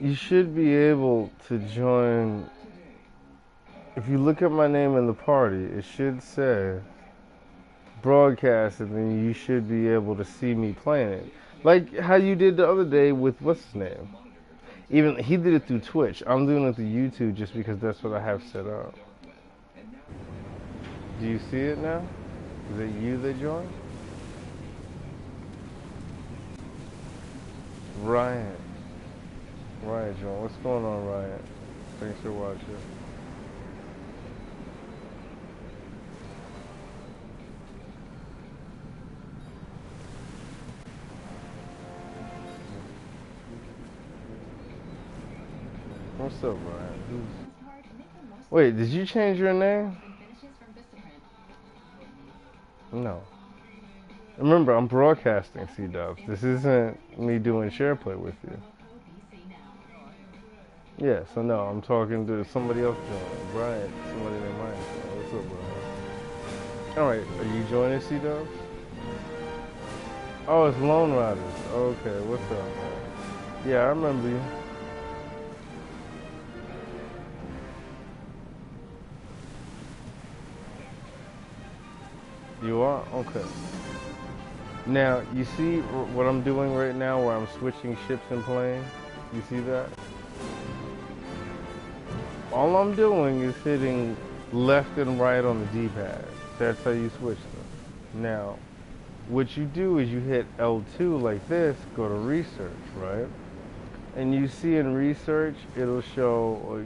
You should be able to join. If you look at my name in the party, it should say broadcast, and then you should be able to see me playing it. Like how you did the other day with what's his name? Even he did it through Twitch. I'm doing it through YouTube just because that's what I have set up. Do you see it now? Is it you that joined? Riot. Riot joined. What's going on, Riot? Thanks for watching. What's up, Ryan? Wait, did you change your name? No. Remember, I'm broadcasting, C-Dubs. This isn't me doing share play with you. Yeah, so no, I'm talking to somebody else joining. Brian, somebody named Ryan. What's up, Brian? Alright, are you joining, C-Dubs? Oh, it's Lone Riders. Okay, what's up, man? Yeah, I remember you. You are? Okay. Now, you see what I'm doing right now where I'm switching ships and planes? You see that? All I'm doing is hitting left and right on the D-pad. That's how you switch them. Now, what you do is you hit L2 like this, go to research, right? And you see in research, it'll show,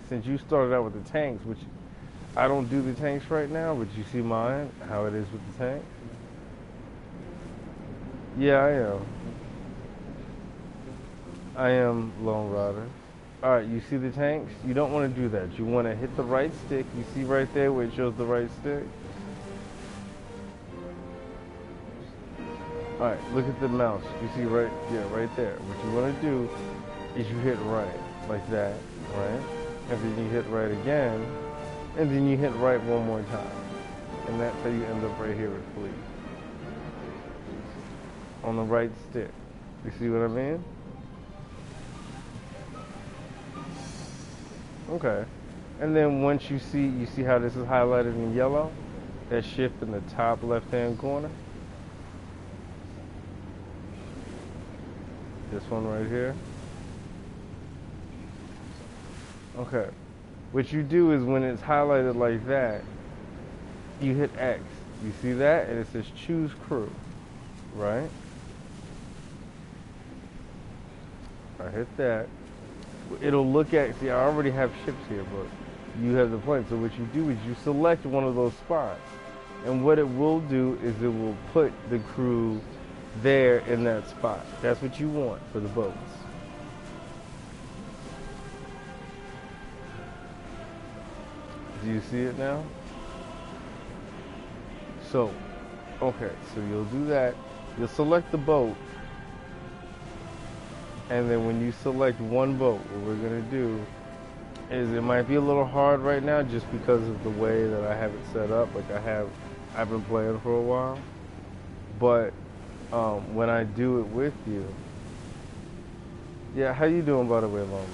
since you started out with the tanks, which I don't do the tanks right now, but you see mine, how it is with the tanks? Yeah, I am. I am Lone Rider. Alright, you see the tanks? You don't want to do that. You want to hit the right stick. You see right there where it shows the right stick? Alright, look at the mouse. You see right, yeah, right there. What you want to do is you hit right, like that, right? And then you hit right again, and then you hit right one more time. And that's how you end up right here with fleet. On the right stick. You see what I mean? Okay. And then once you see how this is highlighted in yellow? That shift in the top left-hand corner? This one right here? Okay. What you do is when it's highlighted like that, you hit X. You see that? And it says choose crew, right? I hit that. It'll look at, see, I already have ships here, but you have the plane. So what you do is you select one of those spots. And what it will do is it will put the crew there in that spot. That's what you want for the boats. Do you see it now? So, okay, so you'll do that. You'll select the boat. And then when you select one boat, what we're gonna do is it might be a little hard right now just because of the way that I have it set up. Like I've been playing for a while. But when I do it with you, yeah, how you doing by the way, Lone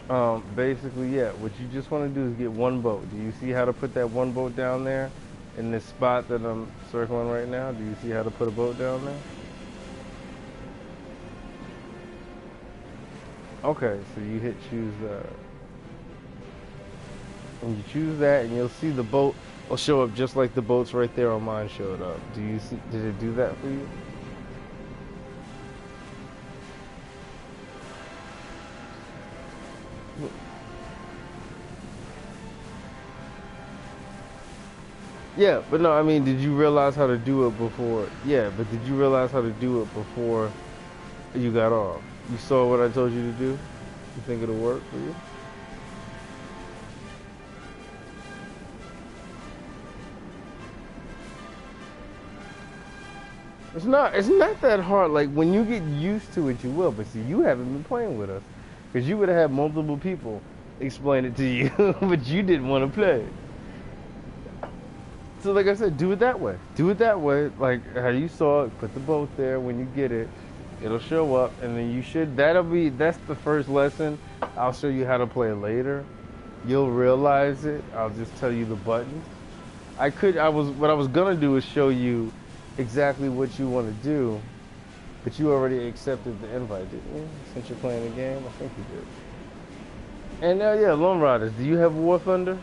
Rider? Basically, yeah, what you just want to do is get one boat. Do you see how to put that one boat down there in this spot that I'm circling right now? Do you see how to put a boat down there? Okay, so you hit choose and you choose that and you'll see the boat will show up just like the boats right there on mine showed up. Do you see, did it do that for you? Yeah, but no, I mean, did you realize how to do it before? Yeah, but did you realize how to do it before you got off? You saw what I told you to do? You think it'll work for you? It's not that hard. Like when you get used to it, you will. But see, you haven't been playing with us because you would have had multiple people explain it to you, but you didn't want to play. So like I said, do it that way. Do it that way, like how you saw it. Put the boat there. When you get it, it'll show up, and then you should. That's the first lesson. I'll show you how to play it later. You'll realize it. I'll just tell you the buttons. What I was gonna do is show you exactly what you want to do, but you already accepted the invite, didn't you? Since you're playing the game, I think you did. And yeah, Lone Riders. Do you have War Thunder?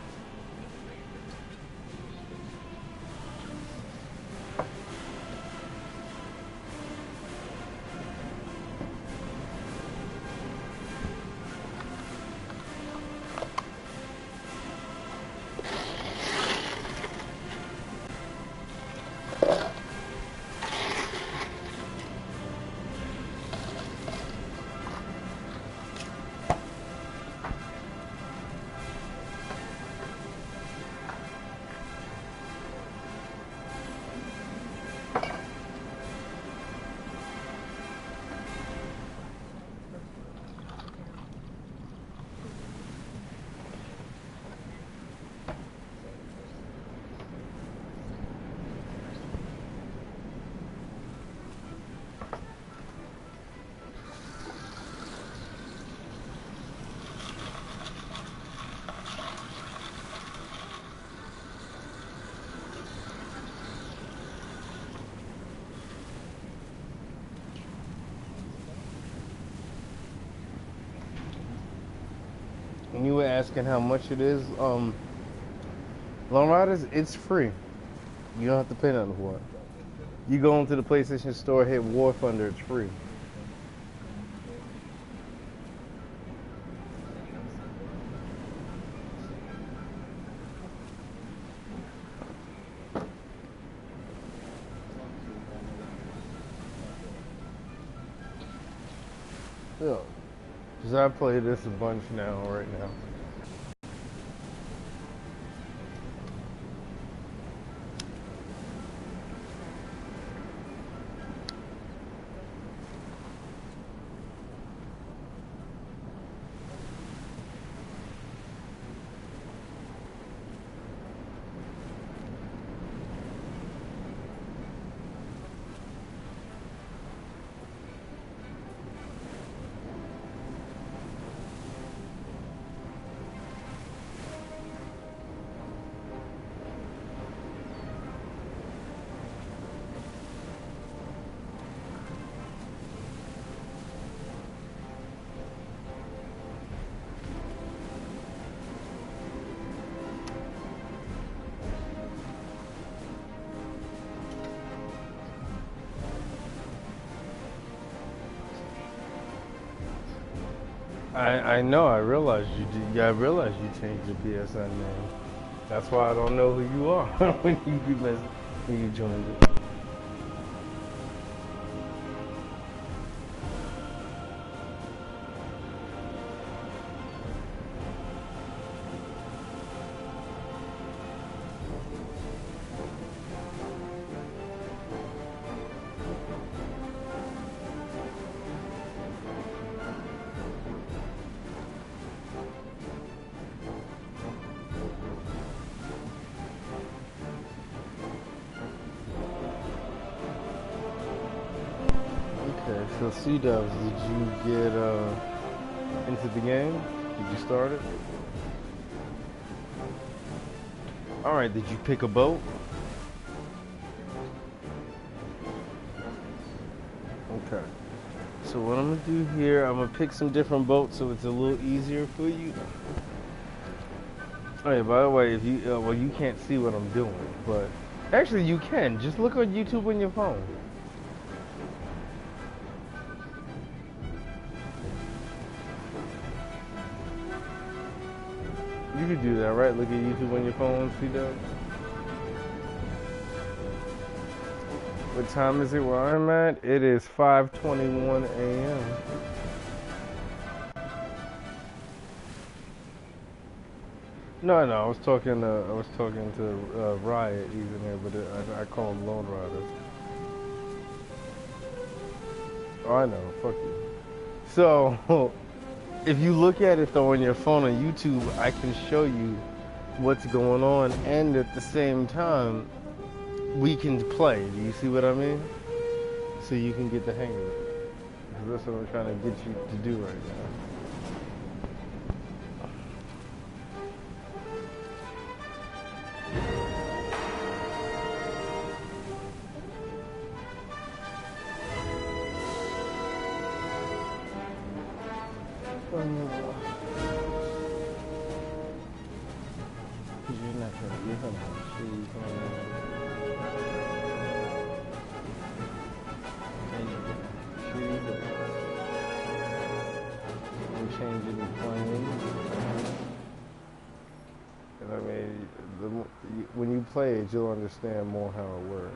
And you were asking how much it is. Lone Riders, it's free. You don't have to pay nothing for it. You go into the PlayStation Store, hit War Thunder, it's free. Yeah. Because I play this a bunch now, right now. I know, I realized you did. Yeah, I realized you changed your PSN name. That's why I don't know who you are when you joined it. Okay, so C-Dubs, did you get into the game? Did you start it? Alright, did you pick a boat? Okay. So what I'm gonna do here, I'm gonna pick some different boats so it's a little easier for you. Oh yeah, by the way, if you, well, you can't see what I'm doing, but actually you can. Just look on YouTube on your phone. You could do that, right? Look at YouTube on your phone, see that? What time is it where I'm at? It is 5:21 a.m. No, I was talking to Riot. He's in there, but I call him Lone Riders. Oh, I know. Fuck you. So, if you look at it though on your phone on YouTube, I can show you what's going on, and at the same time, we can play. Do you see what I mean? So you can get the hang of it. Because that's what I'm trying to get you to do right now. Changing the plane. And I mean, when you play it, you'll understand more how it works.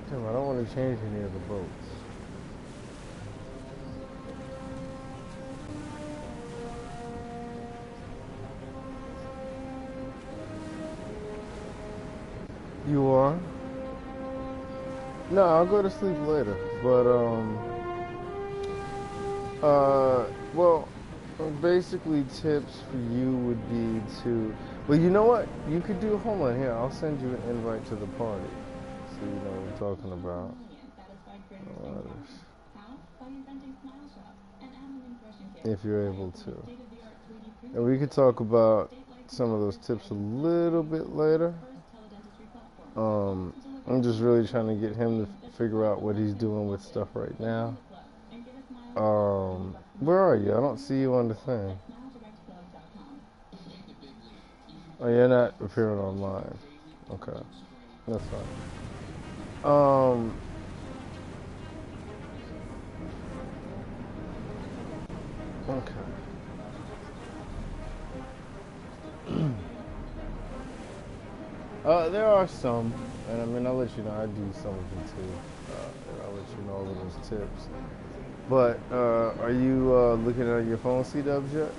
Tim, I don't want to change any of the boats. You are? No, I'll go to sleep later. But, well, basically tips for you would be to, well, you know what? You could do, hold on here, I'll send you an invite to the party. So you know what I'm talking about. If you're able to. And we could talk about some of those tips a little bit later. I'm just really trying to get him to figure out what he's doing with stuff right now. Where are you? I don't see you on the thing. Oh, you're not appearing online. Okay, that's fine. Okay. There are some, and I mean, I'll let you know, I do some of them too. And I'll let you know all of those tips. But, are you looking at your phone, C-Dubs, yet?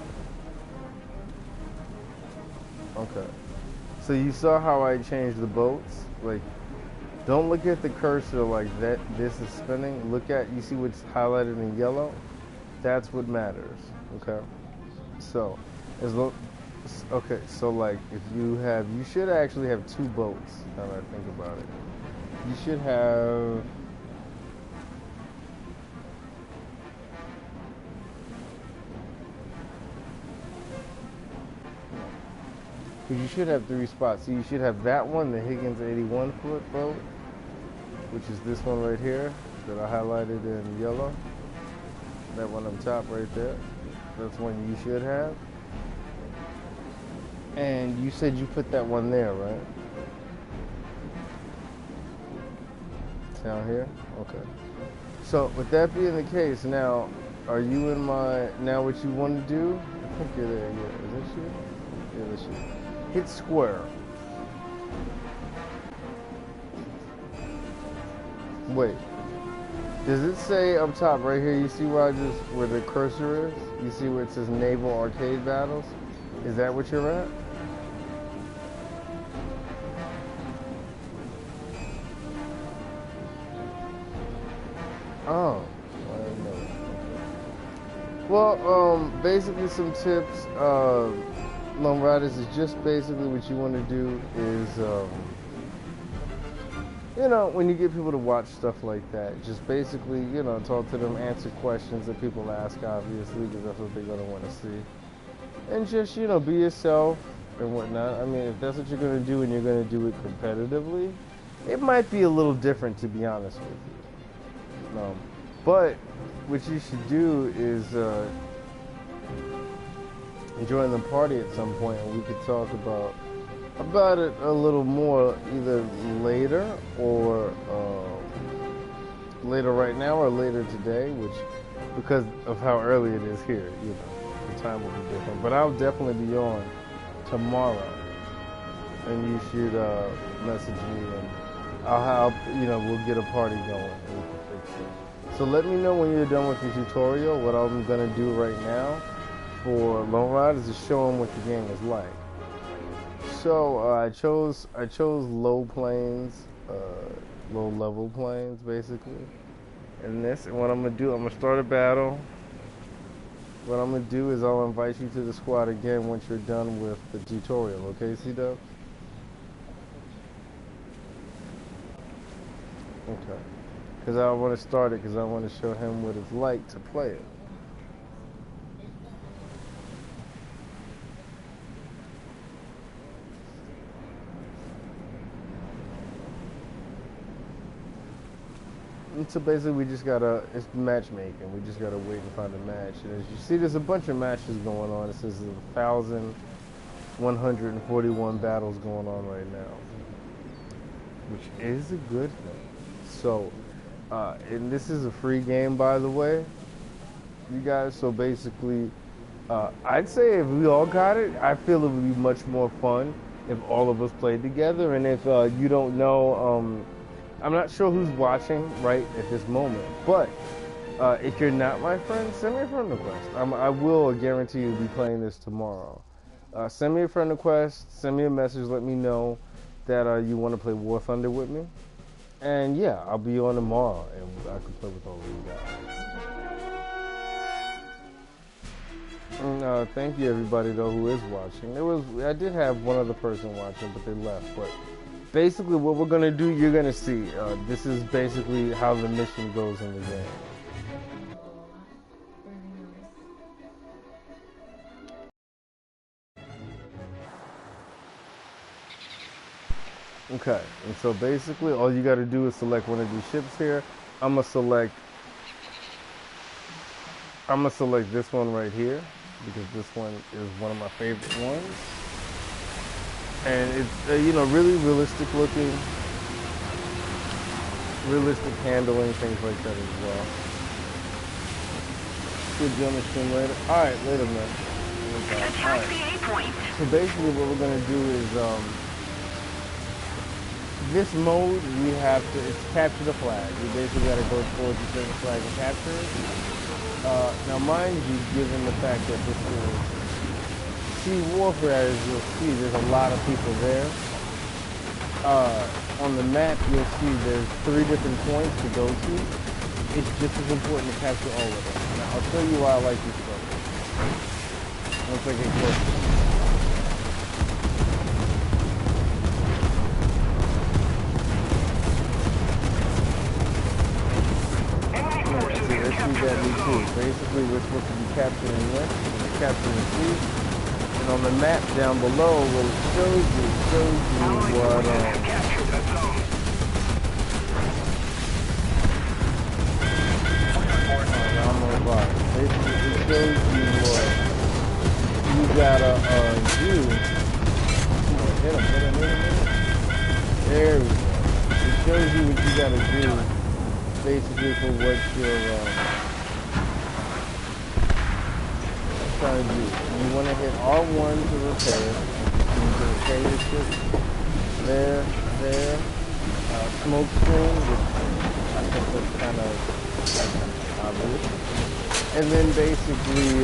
Okay. So you saw how I changed the boats? Like, don't look at the cursor like that, this is spinning. Look at, you see what's highlighted in yellow? That's what matters, okay? So, okay, so like if you should actually have two boats, now that I think about it. You should have, because you should have three spots. So you should have that one, the Higgins 81-foot boat, which is this one right here that I highlighted in yellow. That one up top right there. That's one you should have. And you said you put that one there, right? Down here? Okay. So with that being the case, now, are you in now what you want to do? I think you're there, yeah. Is this you? Yeah, that's you. Hit square. Wait. Does it say up top right here, you see where where the cursor is? You see where it says Naval Arcade Battles? Is that what you're at? Oh, I didn't know. Well, basically some tips, Lone Riders, is just basically what you want to do is, you know, when you get people to watch stuff like that, just basically, you know, talk to them, answer questions that people ask, obviously, because that's what they're going to want to see. And just, you know, be yourself and whatnot. I mean, if that's what you're going to do and you're going to do it competitively, it might be a little different, to be honest with you. But what you should do is join the party at some point, and we could talk about about it a little more either later or later right now or later today, which because of how early it is here, you know, the time will be different. But I'll definitely be on tomorrow, and you should message me, and I'll you know, we'll get a party going and we can fix it. So let me know when you're done with the tutorial. What I'm gonna do right now for Lone Ride is to show them what the game is like. So I chose low planes, low level planes basically. And what I'm gonna do, I'm gonna start a battle. What I'm gonna do is I'll invite you to the squad again once you're done with the tutorial. Okay, C-Dub? Okay. Because I want to start it because I want to show him what it's like to play it. And so basically we just gotta, it's matchmaking. We just gotta wait and find a match. And as you see, there's a bunch of matches going on. It says 1,141 battles going on right now, which is a good thing. So, and this is a free game, by the way, you guys. So basically, I'd say if we all got it, I feel it would be much more fun if all of us played together. And if you don't know, I'm not sure who's watching right at this moment, but if you're not my friend, send me a friend request. I will guarantee you'll be playing this tomorrow. Send me a friend request, send me a message, let me know that you want to play War Thunder with me. And yeah, I'll be on tomorrow and I can play with all of you guys. And, thank you everybody though who is watching. I did have one other person watching, but they left. But basically what we're gonna do, you're gonna see. This is basically how the mission goes in the game. Okay, and so basically all you gotta do is select one of these ships here. I'm gonna select this one right here because this one is one of my favorite ones. And it's, you know, really realistic looking, realistic handling, things like that as well. Good you on the stream later. Alright, later man. Alright. So basically what we're gonna do is this mode it's capture the flag. We basically gotta go towards a certain flag and capture it. Now mind you, given the fact that this is sea warfare, as you'll see, there's a lot of people there. On the map, you'll see there's 3 different points to go to. It's just as important to capture all of them. Now, I'll show you why I like this stuff. Once I get closer. That we do. Basically, we're supposed to be capturing this, capturing C. And on the map down below, what it shows you what, basically, it shows you what you gotta do. Hit him. There we go. It shows you what you gotta do, basically, for what you're, trying to do. You want to hit R1 to repair. You can repair your ship. There. Smoke screen, which I think that's kind of obvious. And then basically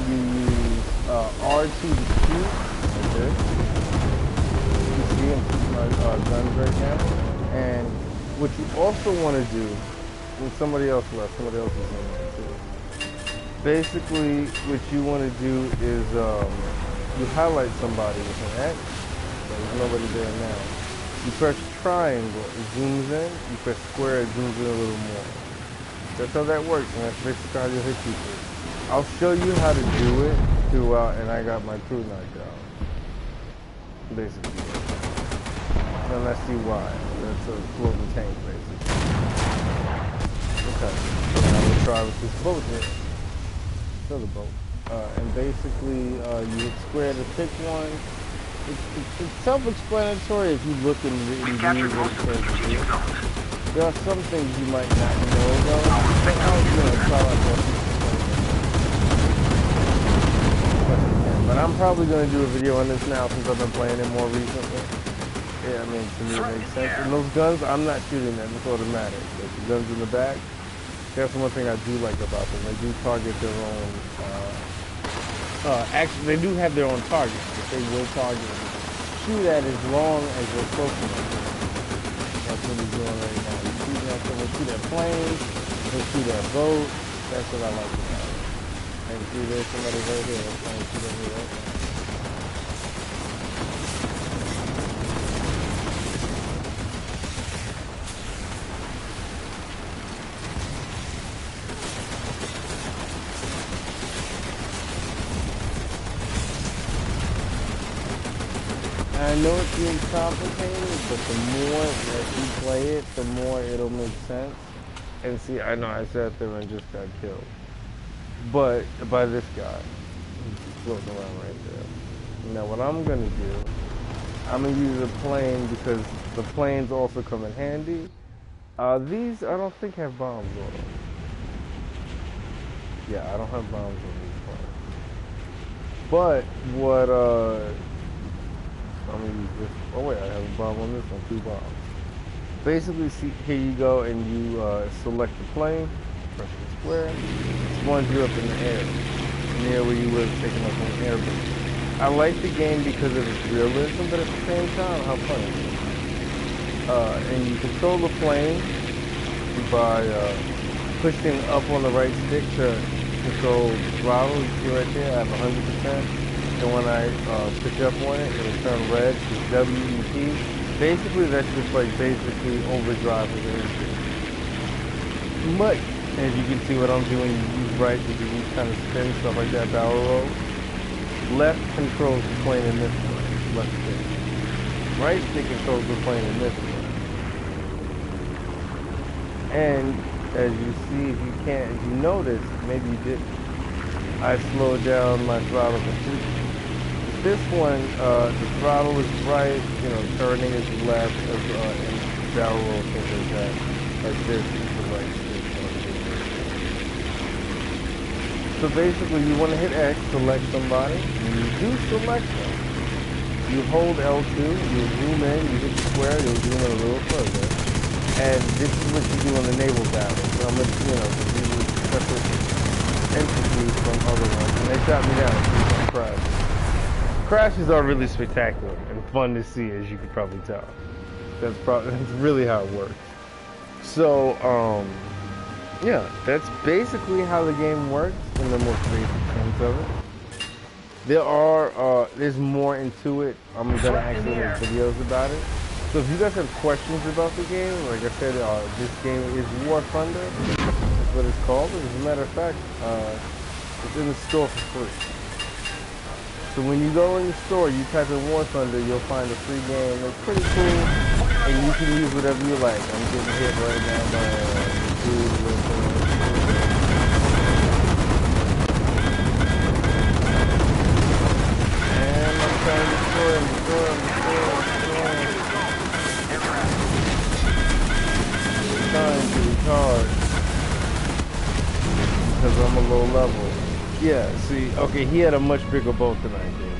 you use R2 to shoot. Okay. You see I'm shooting my guns right now. And what you also want to do, and somebody else is in there too. Basically, what you want to do is you highlight somebody with an X. So there's nobody there now. You press triangle, it zooms in. You press square, it zooms in a little more. That's how that works, and that's basically how you hit people. I'll show you how to do it throughout, and I got my crew knocked out. Basically. And let's see why. That's a floating tank, basically. Okay. Now we'll try with this boat here. Show the boat. And basically, you hit square to pick one, It's self-explanatory if you look and read what it says to do. There are some things you might not know though, but I'll try my best to explain it. But I'm probably going to do a video on this now since I've been playing it more recently. Yeah, I mean, to me it makes sense. And those guns, I'm not shooting them, it's automatic. Like the guns in the back, that's one thing I do like about them. They do target their own, actually, they do have their own targets, but they will target them. Shoot at as long as you're close enough. That's what he's doing right now. He's shooting at someone, shoot at planes, he'll shoot at boats. That's what I like about it. And see, there's somebody right here. That's trying to shoot at me right now. I know it seems complicated, but the more that you play it, the more it'll make sense. And see, I know I sat there and just got killed. But by this guy, he's floating around right there. Now what I'm gonna do, I'm gonna use a plane because the planes also come in handy. These I don't think have bombs on them. Yeah, I don't have bombs on these planes. But what I'm gonna use this. Oh wait, I have a bomb on this one, 2 bombs. Basically, see, here you go, and you select the plane, press the square, spawns you up in the air, near where you would have taken up on an airbase. I like the game because of its realism, but at the same time, how fun it is. And you control the plane by pushing up on the right stick to control throttle. You see right there, I have 100%. And when I pick up on it, it'll turn red, it's WEP. Basically, that's just like basically overdrive with an instinct. But, as you can see what I'm doing, you use right to do these kind of spin, stuff like that, barrel roll. Left controls the plane in this way, left stick. Right stick controls the plane in this way. And, as you see, if you notice, maybe you didn't, I slowed down my throttle completely. This one, the throttle is right, turning is left, and barrel roll things like that. Like this is the right stick. So basically, you want to hit X, select somebody, and you do select them. You hold L2, you zoom in, you hit square, you'll zoom in a little further. And this is what you do on the naval battle. So I'm going to, these are separate entities from other ones. And they shot me down, so I'm proud. Crashes are really spectacular and fun to see, as you can probably tell. That's really how it works. So, yeah, that's basically how the game works in the most basic sense of it. There's more into it. I'm gonna actually make videos about it. So if you guys have questions about the game, like I said, this game is War Thunder. That's what it's called. As a matter of fact, it's in the store for free. So when you go in the store, you type in War Thunder, you'll find a free game. It's pretty cool, and you can use whatever you like. I'm getting hit right now by a dude with and I'm trying to destroy him. I'm trying to retard because I'm a low level. Yeah, see, okay, he had a much bigger boat than I did.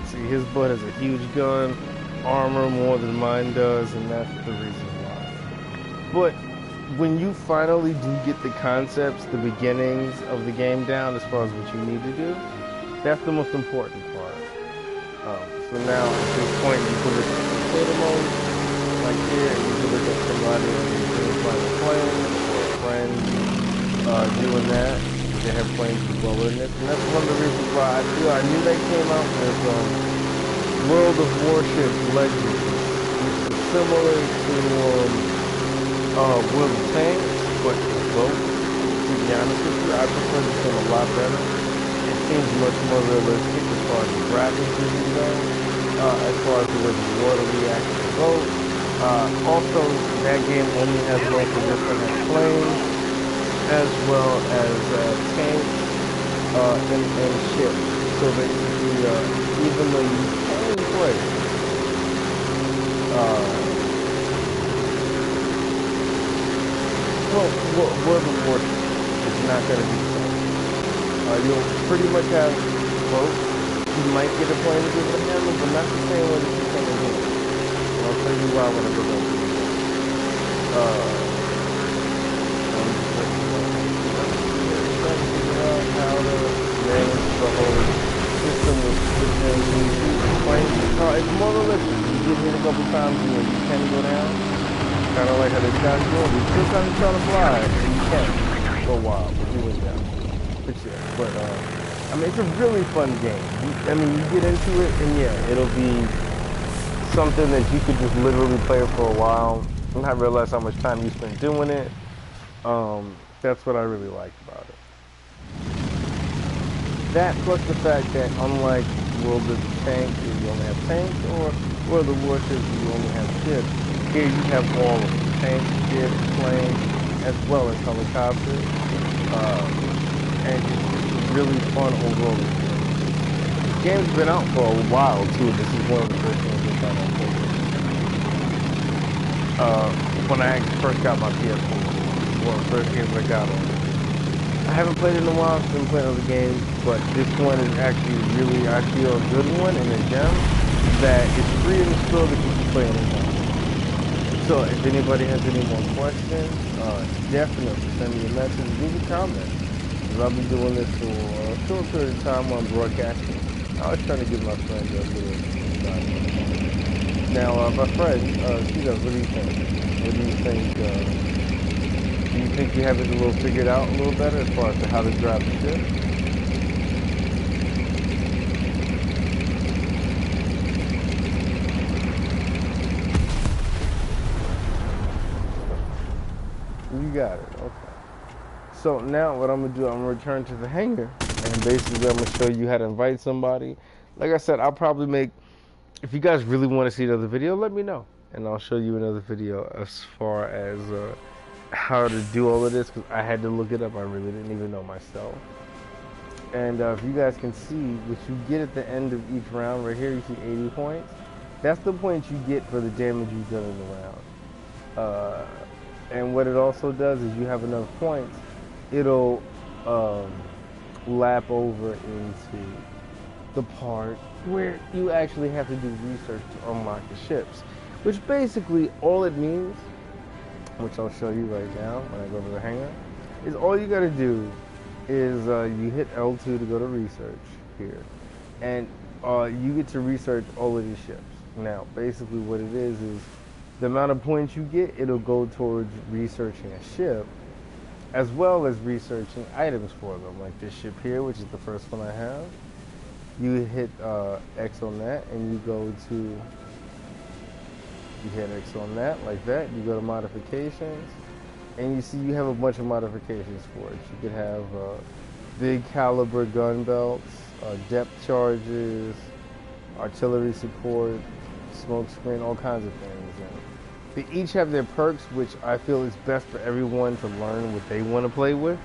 See, his boat has a huge gun, armor more than mine does, and that's the reason why. But when you finally do get the concepts, the beginnings of the game down as far as what you need to do, that's the most important part. So now, at this point, you can look at the photo mode, like here, you can look at somebody who's flying a plane or a friend doing that. They have planes as well in it, and that's one of the reasons why I knew they came out with World of Warships Legends, which is similar to World of Tanks, but it's both. To be honest with you, I prefer this one a lot better. It seems much more realistic as far as the graphics go, as far as the way the water reacts to the boat. Also, that game only has one for different planes, as well as tanks and ships. So basically, even though you can play. World of Warcraft is not going to be fun. You'll pretty much have both. You might get a plane to give it a handle, but not the same way that you can in here. And I'll tell you why when I go back to the game. I'm just trying to figure out how to manage the whole system with switching planes. It's more realistic. You get hit a couple times and you can go down. Kind of like how this guy's doing. He's still kind of trying to fly, and you can for a while, but he went down. But yeah, I mean, it's a really fun game. I mean, you get into it, and yeah, it'll be something that you could just literally play for a while and not realize how much time you spend doing it. That's what I really liked about it. That plus the fact that unlike World of Tanks, you only have tanks, or World of Warships, you only have ships. Here you have all of them, tanks, ships, planes, as well as helicopters, and it's really fun overall. This game's been out for a while too. This is one of the first games I got on PlayStation. When I first got my PS4, one of the first games I got on. I haven't played it in a while, I've been playing other games, but this one is actually really, I feel, a good one and a gem that is free in the store that you can play anytime. So if anybody has any more questions, definitely send me a message, leave a comment. Because I'll be doing this for a short period of time on broadcasting. I was trying to give my friend a little Now, my friend, she does, what do you think? What do you think, do you think you have it a little figured out a little better as far as to how to drive the ship? You got it, okay. So now what I'm gonna do, I'm gonna return to the hangar, and basically I'm gonna show you how to invite somebody. Like I said, I'll probably make, if you guys really want to see another video, let me know, and I'll show you another video as far as how to do all of this, because I had to look it up. I really didn't even know myself. And if you guys can see, what you get at the end of each round, right here, you see 80 points. That's the points you get for the damage you've done in the round. And what it also does is you have enough points, it'll lap over into the part where you actually have to do research to unlock the ships. Which basically, all it means, which I'll show you right now when I go to the hangar, is all you gotta do is you hit L2 to go to research here. And you get to research all of these ships. Now, basically what it is the amount of points you get, it'll go towards researching a ship, as well as researching items for them, like this ship here, which is the first one I have. You hit X on that, and you go to, you hit X on that, like that. You go to modifications, and you see you have a bunch of modifications for it. You could have big caliber gun belts, depth charges, artillery support, smoke screen, all kinds of things. And they each have their perks, which I feel is best for everyone to learn what they want to play with,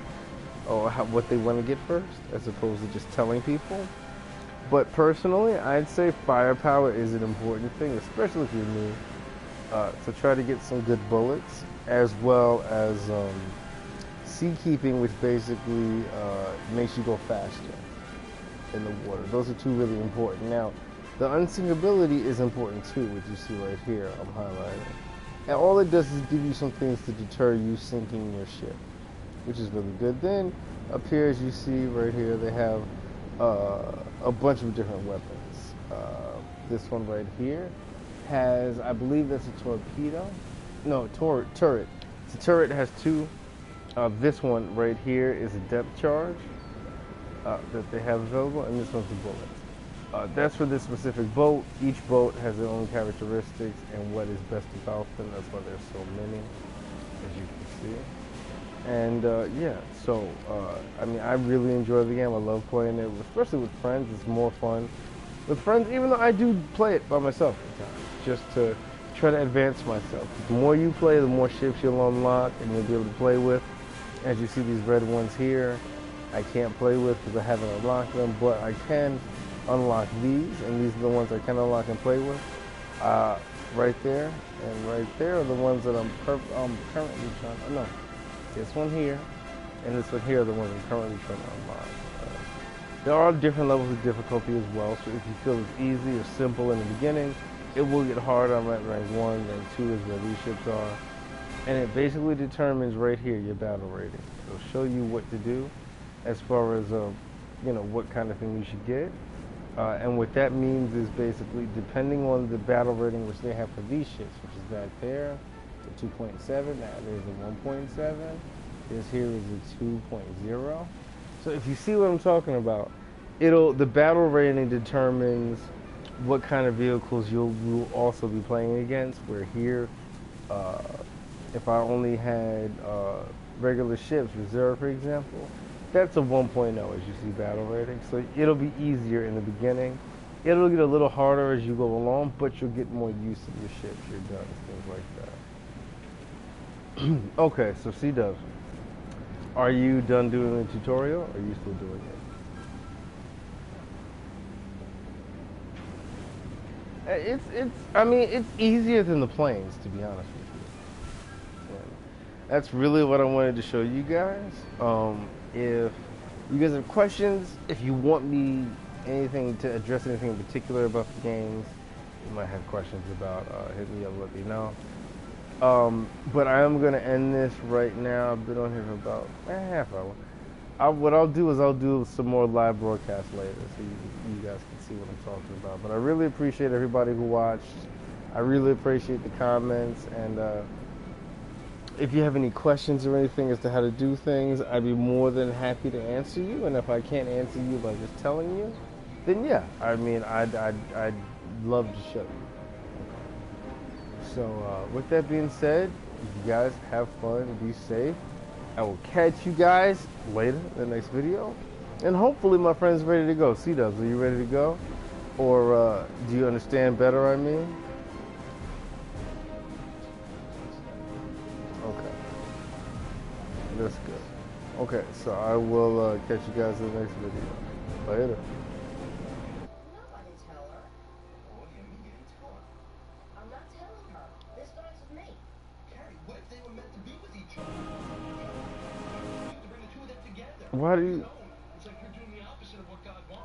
or what they want to get first, as opposed to just telling people. But personally, I'd say firepower is an important thing, especially if you're new. So try to get some good bullets, as well as seakeeping, which basically makes you go faster in the water. Those are two really important. Now, the unsinkability is important too, which you see right here, I'm highlighting. And all it does is give you some things to deter you sinking your ship, which is really good. Then, up here, as you see right here, they have a bunch of different weapons. This one right here has, I believe that's a torpedo. No, turret. The turret has two. This one right here is a depth charge that they have available, and this one's a bullet. That's for this specific boat. Each boat has their own characteristics and what is best about them. That's why there's so many, as you can see. And yeah, so I mean, I really enjoy the game. I love playing it, especially with friends. It's more fun with friends, even though I do play it by myself at times, just to try to advance myself. The more you play, the more ships you'll unlock and you'll be able to play with. As you see these red ones here, I can't play with because I haven't unlocked them, but I can unlock these, and these are the ones I can unlock and play with. Right there and right there are the ones that I'm currently trying to, no, this one here and this one here are the ones I'm currently trying to unlock. There are different levels of difficulty as well, so if you feel it's easy or simple in the beginning, it will get harder. I'm at rank 1, rank 2 is where these ships are. And it basically determines right here your battle rating. It'll show you what to do as far as, what kind of thing you should get. And what that means is basically depending on the battle rating which they have for these ships, which is back there, the 2.7, that there's a 1.7, this here is a 2.0. So if you see what I'm talking about, the battle rating determines what kind of vehicles you'll also be playing against. Where here, if I only had regular ships, reserve for example, that's a 1.0 as you see battle rating. So it'll be easier in the beginning. It'll get a little harder as you go along, but you'll get more use of your ships, your guns, things like that. Okay, so C-Dubs, are you done doing the tutorial, or are you still doing it? It's easier than the planes, to be honest with you. And that's really what I wanted to show you guys. If you guys have questions, if you want me to address anything in particular about the games, you might have questions about, hit me up, let me know. But I am going to end this right now. I've been on here for about a half hour. What I'll do is I'll do some more live broadcasts later so you guys can see what I'm talking about. But I really appreciate everybody who watched. I really appreciate the comments. And if you have any questions or anything as to how to do things, I'd be more than happy to answer you. And if I can't answer you by just telling you, then yeah, I'd love to show you. So with that being said, you guys have fun, be safe. I will catch you guys later in the next video. And hopefully my friend's ready to go. C-Dubs, are you ready to go? Or do you understand better, I mean? Okay. That's good. Okay, so I will catch you guys in the next video. Later. Why do you...